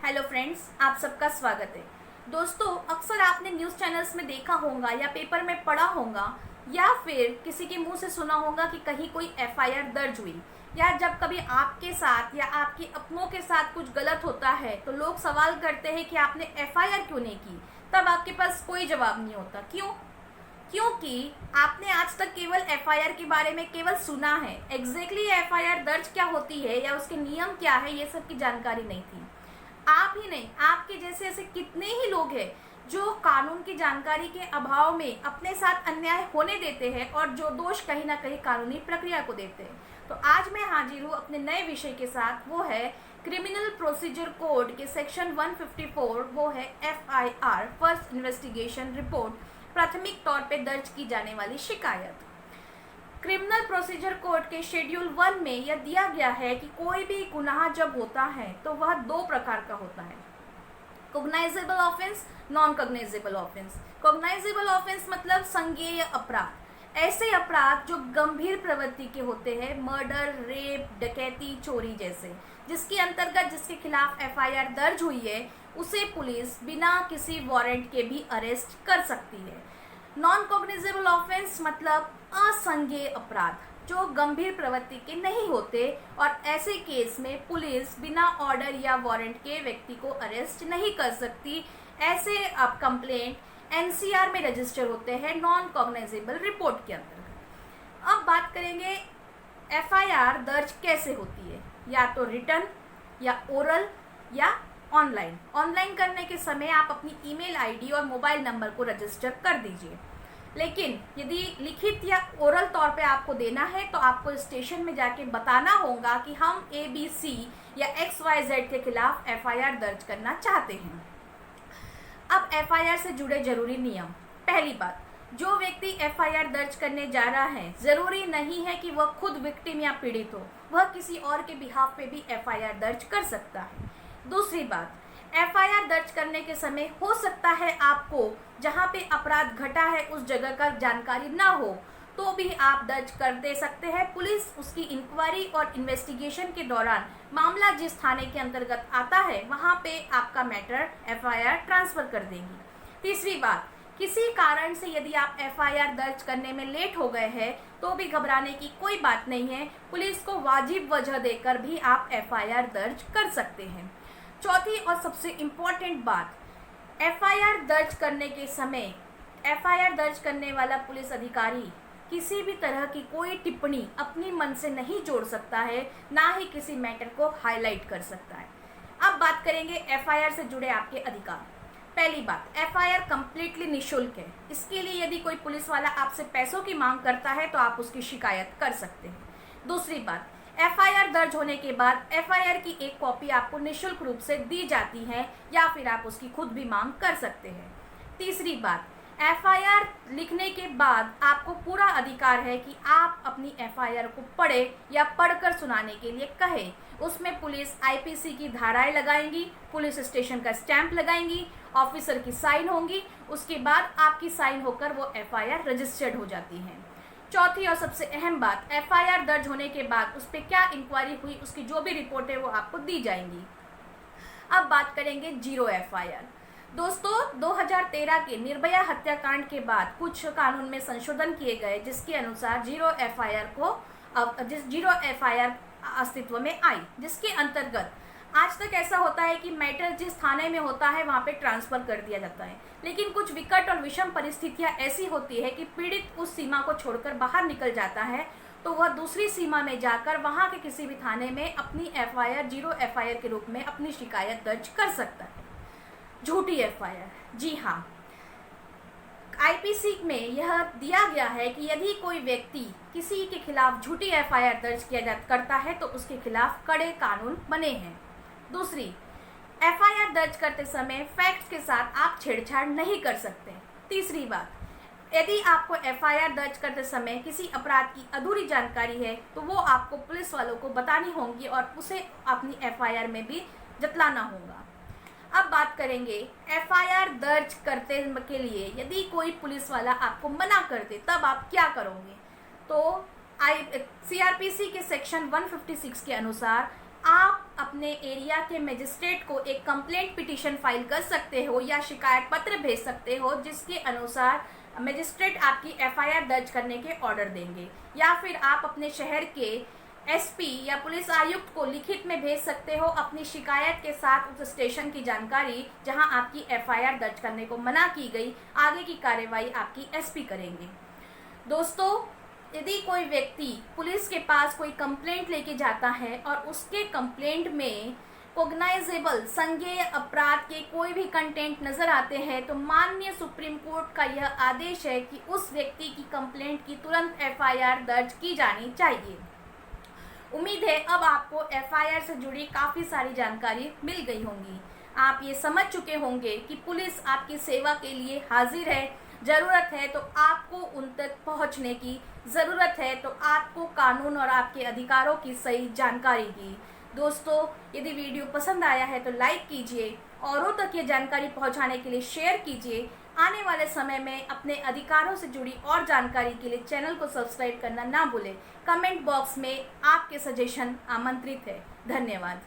Hello friends, आप सबका स्वागत है। दोस्तों, अक्सर आपने न्यूज़ चैनल्स में देखा होगा या पेपर में पढ़ा होगा या फिर किसी के मुंह से सुना होगा कि कहीं कोई एफआईआर दर्ज हुई, या जब कभी आपके साथ या आपके अपनों के साथ कुछ गलत होता है तो लोग सवाल करते हैं कि आपने एफआईआर क्यों नहीं की। तब आपके पास कोई जवाब नहीं होता। क्यों? क्योंकि आपने आज तक केवल एफआईआर के बारे में केवल सुना है। एग्जैक्टली एफआईआर दर्ज क्या होती है या उसके नियम क्या है, ये सब की जानकारी नहीं थी। आप ही नहीं, आपके जैसे ऐसे कितने ही लोग हैं जो कानून की जानकारी के अभाव में अपने साथ अन्याय होने देते हैं और जो दोष कहीं ना कहीं कानूनी प्रक्रिया को देते हैं। तो आज मैं हाजिर हूँ अपने नए विषय के साथ, वो है क्रिमिनल प्रोसीजर कोड के सेक्शन 154, वो है एफआईआर, फर्स्ट इन्वेस्टिगेशन रिपोर्ट, प्राथमिक तौर पे दर्ज की जाने वाली शिकायत। क्रिमिनल प्रोसीजर कोड के शेड्यूल 1 में यह दिया गया है कि कोई भी गुनाह जब होता है तो वह दो प्रकार का होता है, cognisable offence, non cognisable offence. Cognisable offence मतलब संज्ञेय अपराध, ऐसे अपराध जो गंभीर प्रवृत्ति के होते हैं, मर्डर, रेप, डकैती, चोरी जैसे, जिसके अंतर्गत जिसके खिलाफ एफआईआर दर्ज हुई है उसे पुलिस बिना किसी वारंट के भी अरेस्ट कर सकती है। नॉन कॉग्निजेबल ऑफेंस मतलब असंज्ञेय अपराध जो गंभीर प्रवृत्ति के नहीं होते, और ऐसे केस में पुलिस बिना ऑर्डर या वारंट के व्यक्ति को अरेस्ट नहीं कर सकती। ऐसे अब कंप्लेंट एनसीआर में रजिस्टर होते हैं नॉन कॉग्निजेबल रिपोर्ट के अंतर्गत। अब बात करेंगे एफआईआर दर्ज कैसे होती है, या तो रिटन या ओरल या ऑनलाइन। ऑनलाइन करने के समय आप अपनी ईमेल आईडी और मोबाइल नंबर को रजिस्टर कर दीजिए, लेकिन यदि लिखित या ओरल तौर पे आपको देना है तो आपको स्टेशन में जाके बताना होगा कि हम ABC या XYZ के खिलाफ एफआईआर दर्ज करना चाहते हैं। अब एफआईआर से जुड़े जरूरी नियम। पहली बात, जो व्यक्ति एफआईआर दर्ज करने जा रहा है जरूरी नहीं है कि वह खुद विक्टिम या पीड़ित हो, वह किसी और के बिहाफ पे भी एफआईआर दर्ज कर सकता है। दूसरी बात, एफआईआर दर्ज करने के समय हो सकता है आपको जहां पे अपराध घटा है उस जगह का जानकारी ना हो, तो भी आप दर्ज कर दे सकते हैं। पुलिस उसकी इंक्वायरी और इन्वेस्टिगेशन के दौरान मामला जिस थाने के अंतर्गत आता है वहां पे आपका मैटर एफआईआर ट्रांसफर कर देंगी। तीसरी बात, किसी कारण से यदि आप एफआईआर दर्ज करने में लेट हो गए हैं तो भी घबराने की कोई बात नहीं है, पुलिस को वाजिब वजह देकर भी आप एफआईआर दर्ज कर सकते हैं। चौथी और सबसे इम्पोर्टेंट बात, एफआईआर दर्ज करने के समय एफआईआर दर्ज करने वाला पुलिस अधिकारी किसी भी तरह की कोई टिप्पणी अपनी मन से नहीं जोड़ सकता है, ना ही किसी मैटर को हाईलाइट कर सकता है। अब बात करेंगे एफआईआर से जुड़े आपके अधिकार। पहली बात, एफआईआर कंप्लीटली निःशुल्क है। इसके लिए यदि कोई पुलिस वाला आपसे पैसों की मांग करता है तो आप उसकी शिकायत कर सकते हैं। दूसरी बात, एफआईआर दर्ज होने के बाद एफआईआर की एक कॉपी आपको निःशुल्क रूप से दी जाती है, या फिर आप उसकी खुद भी मांग कर सकते हैं। तीसरी बात, एफआईआर लिखने के बाद आपको पूरा अधिकार है कि आप अपनी एफआईआर को पढ़े या पढ़कर सुनाने के लिए कहें। उसमें पुलिस आईपीसी की धाराएं लगाएंगी, पुलिस स्टेशन का स्टैंप लगाएंगी, ऑफिसर की साइन होंगी, उसके बाद आपकी साइन होकर वो एफआईआर रजिस्टर्ड हो जाती है। चौथी और सबसे अहम बात, एफआईआर दर्ज होने के बाद उस पर क्या इंक्वायरी हुई, उसकी जो भी रिपोर्ट है वो आपको दी जाएंगी। अब बात करेंगे जीरो एफआईआर। दोस्तों, 2013 के निर्भया हत्याकांड के बाद कुछ कानून में संशोधन किए गए, जिसके अनुसार जीरो एफआईआर अस्तित्व में आई, जिसके अंतर्गत आज तक ऐसा होता है कि मैटर जिस थाने में होता है वहां पे ट्रांसफर कर दिया जाता है, लेकिन कुछ विकट और विषम परिस्थितियां ऐसी होती है कि पीड़ित उस सीमा को छोड़कर बाहर निकल जाता है, तो वह दूसरी सीमा में जाकर वहां के किसी भी थाने में अपनी एफआईआर जीरो एफआईआर के रूप में अपनी शिकायत दर्ज कर सकता है। झूठी एफआईआर, जी हाँ, आईपीसी में यह दिया गया है कि यदि कोई व्यक्ति किसी के खिलाफ झूठी एफआईआर दर्ज करता है तो उसके खिलाफ कड़े कानून बने हैं। दूसरी, एफआईआर दर्ज करते समय फैक्ट्स के साथ आप छेड़छाड़ नहीं कर सकते। तीसरी बात, यदि आपको एफआईआर दर्ज करते समय किसी अपराध की अधूरी जानकारी है तो वो आपको पुलिस वालों को बतानी होगी और उसे अपनी एफआईआर में भी जतलाना होगा। अब बात करेंगे एफआईआर दर्ज करते के लिए यदि कोई पुलिस वाला आपको मना कर दे तब आप क्या करोगे। तो सीआरपीसी के सेक्शन 156 के अनुसार आप अपने एरिया के मजिस्ट्रेट को एक कंप्लेंट पिटीशन फाइल कर सकते हो या शिकायत पत्र भेज सकते हो, जिसके अनुसार मजिस्ट्रेट आपकी एफआईआर दर्ज करने के ऑर्डर देंगे। या फिर आप अपने शहर के एसपी या पुलिस आयुक्त को लिखित में भेज सकते हो अपनी शिकायत के साथ उस स्टेशन की जानकारी जहां आपकी एफआईआर दर्ज करने को मना की गई। आगे की कार्यवाही आपकी एसपी करेंगे। दोस्तों, यदि कोई व्यक्ति पुलिस के पास कोई कंप्लेंट लेके जाता है और उसके कंप्लेंट में कोग्नाइजेबल संज्ञेय अपराध के कोई भी कंटेंट नजर आते हैं, तो माननीय सुप्रीम कोर्ट का यह आदेश है कि उस व्यक्ति की कंप्लेंट की तुरंत एफआईआर दर्ज की जानी चाहिए। उम्मीद है अब आपको एफआईआर से जुड़ी काफ़ी सारी जानकारी मिल गई होंगी। आप ये समझ चुके होंगे कि पुलिस आपकी सेवा के लिए हाजिर है। ज़रूरत है तो आपको उन तक पहुंचने की ज़रूरत है, तो आपको कानून और आपके अधिकारों की सही जानकारी की। दोस्तों, यदि वीडियो पसंद आया है तो लाइक कीजिए, औरों तक ये जानकारी पहुंचाने के लिए शेयर कीजिए। आने वाले समय में अपने अधिकारों से जुड़ी और जानकारी के लिए चैनल को सब्सक्राइब करना ना भूलें। कमेंट बॉक्स में आपके सजेशन आमंत्रित है। धन्यवाद।